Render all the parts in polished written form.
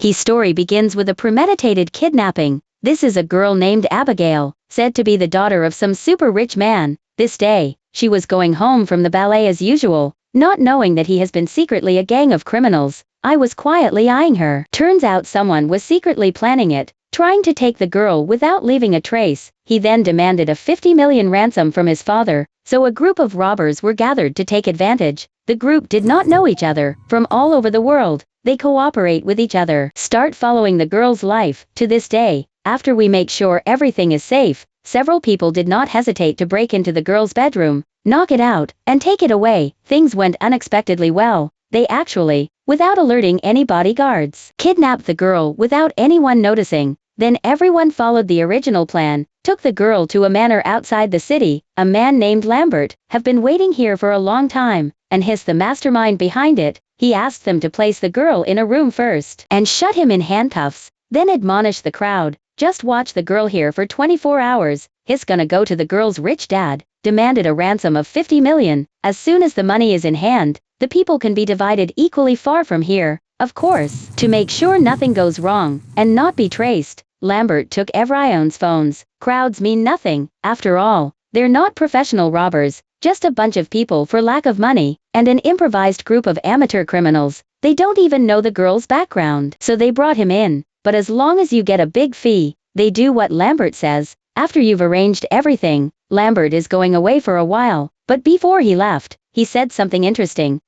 His story begins with a premeditated kidnapping. This is a girl named Abigail, said to be the daughter of some super rich man. This day, she was going home from the ballet as usual, not knowing that he has been secretly a gang of criminals. I was quietly eyeing her. Turns out someone was secretly planning it, trying to take the girl without leaving a trace. He then demanded a 50 million ransom from his father, so a group of robbers were gathered to take advantage. The group did not know each other. From all over the world, they cooperate with each other. Start following the girl's life. To this day, after we make sure everything is safe, several people did not hesitate to break into the girl's bedroom, knock it out, and take it away. Things went unexpectedly well. They actually, without alerting any bodyguards, kidnapped the girl without anyone noticing. Then everyone followed the original plan, took the girl to a manor outside the city. A man named Lambert have been waiting here for a long time, and he's the mastermind behind it. He asked them to place the girl in a room first and shut him in handcuffs, then admonish the crowd, just watch the girl here for 24 hours. He's gonna go to the girl's rich dad, demanded a ransom of 50 million. As soon as the money is in hand, the people can be divided equally far from here. Of course, to make sure nothing goes wrong and not be traced, Lambert took everyone's phones. Crowds mean nothing. After all, they're not professional robbers, just a bunch of people for lack of money, and an improvised group of amateur criminals. They don't even know the girl's background, so they brought him in. But as long as you get a big fee, they do what Lambert says. After you've arranged everything, Lambert is going away for a while, but before he left, he said something interesting.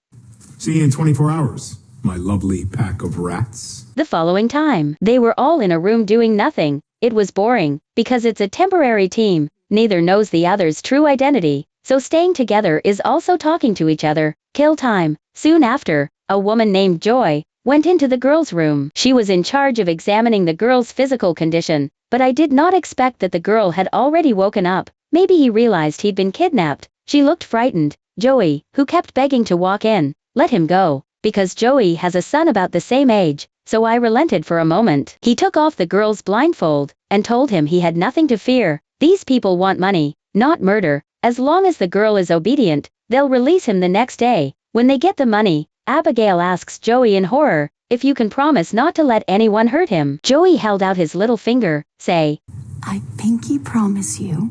See you in 24 hours, my lovely pack of rats. The following time, they were all in a room doing nothing. It was boring, because it's a temporary team. Neither knows the other's true identity, so staying together is also talking to each other. Kill time. Soon after, a woman named Joy went into the girl's room. She was in charge of examining the girl's physical condition, but I did not expect that the girl had already woken up. Maybe he realized he'd been kidnapped. She looked frightened. Joey, who kept begging to walk in, let him go, because Joey has a son about the same age, so I relented for a moment. He took off the girl's blindfold and told him he had nothing to fear. These people want money, not murder. As long as the girl is obedient, they'll release him the next day. When they get the money, Abigail asks Joey in horror, if you can promise not to let anyone hurt him. Joey held out his little finger, say, I pinky promise you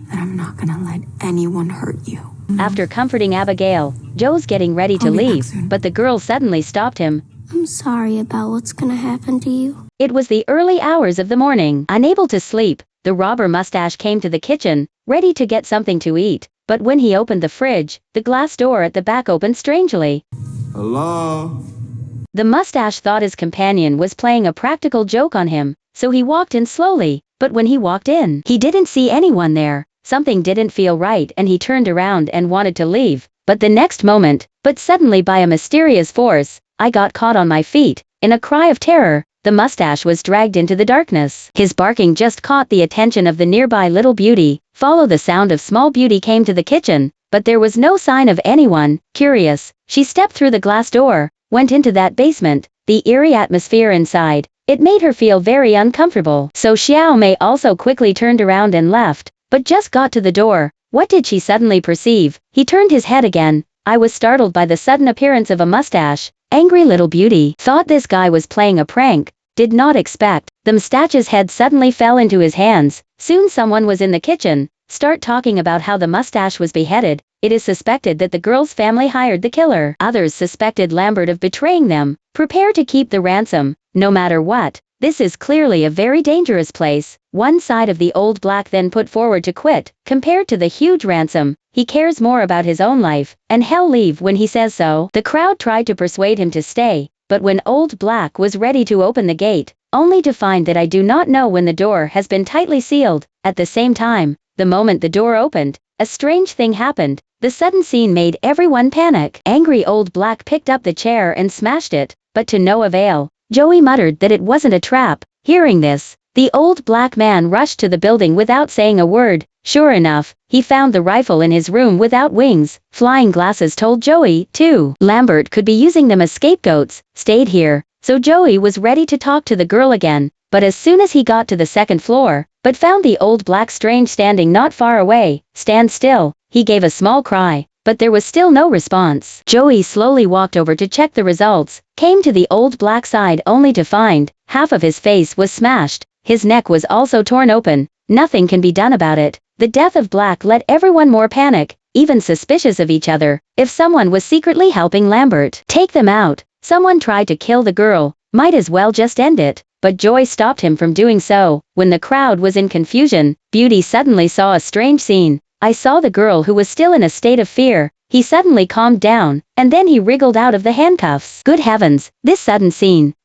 that I'm not gonna let anyone hurt you. After comforting Abigail, Joe's getting ready to leave, but the girl suddenly stopped him. I'm sorry about what's gonna happen to you. It was the early hours of the morning. Unable to sleep, the robber mustache came to the kitchen, ready to get something to eat. But when he opened the fridge, the glass door at the back opened strangely. Hello? The mustache thought his companion was playing a practical joke on him, so he walked in slowly. But when he walked in, he didn't see anyone there. Something didn't feel right and he turned around and wanted to leave. But the next moment, suddenly by a mysterious force, I got caught on my feet. In a cry of terror, the mustache was dragged into the darkness. His barking just caught the attention of the nearby little beauty. Follow the sound of small beauty came to the kitchen, but there was no sign of anyone. Curious, she stepped through the glass door, went into that basement. The eerie atmosphere inside, it made her feel very uncomfortable. So Xiao Mei also quickly turned around and left, but just got to the door. What did she suddenly perceive? He turned his head again. I was startled by the sudden appearance of a mustache. Angry little beauty thought this guy was playing a prank. Did not expect. The mustache's head suddenly fell into his hands. Soon someone was in the kitchen. Start talking about how the mustache was beheaded. It is suspected that the girl's family hired the killer. Others suspected Lambert of betraying them. Prepare to keep the ransom, no matter what. This is clearly a very dangerous place. One side of the old black then put forward to quit. Compared to the huge ransom, he cares more about his own life, and he'll leave when he says so. The crowd tried to persuade him to stay, but when old black was ready to open the gate, only to find that I do not know when the door has been tightly sealed. At the same time, the moment the door opened, a strange thing happened. The sudden scene made everyone panic. Angry old black picked up the chair and smashed it, but to no avail. Joey muttered that it wasn't a trap. Hearing this, the old black man rushed to the building without saying a word. Sure enough, he found the rifle in his room without wings. Flying glasses told Joey, too. Lambert could be using them as scapegoats. Stayed here, so Joey was ready to talk to the girl again. But as soon as he got to the second floor, found the old black strange standing not far away. Stand still, he gave a small cry. but there was still no response. Joey slowly walked over to check the results, came to the old black side only to find half of his face was smashed. His neck was also torn open. Nothing can be done about it. The death of Black let everyone more panic, even suspicious of each other. If someone was secretly helping Lambert take them out, someone tried to kill the girl, might as well just end it. But Joy stopped him from doing so. When the crowd was in confusion, Beauty suddenly saw a strange scene. I saw the girl who was still in a state of fear. He suddenly calmed down, and then he wriggled out of the handcuffs. Good heavens, this sudden scene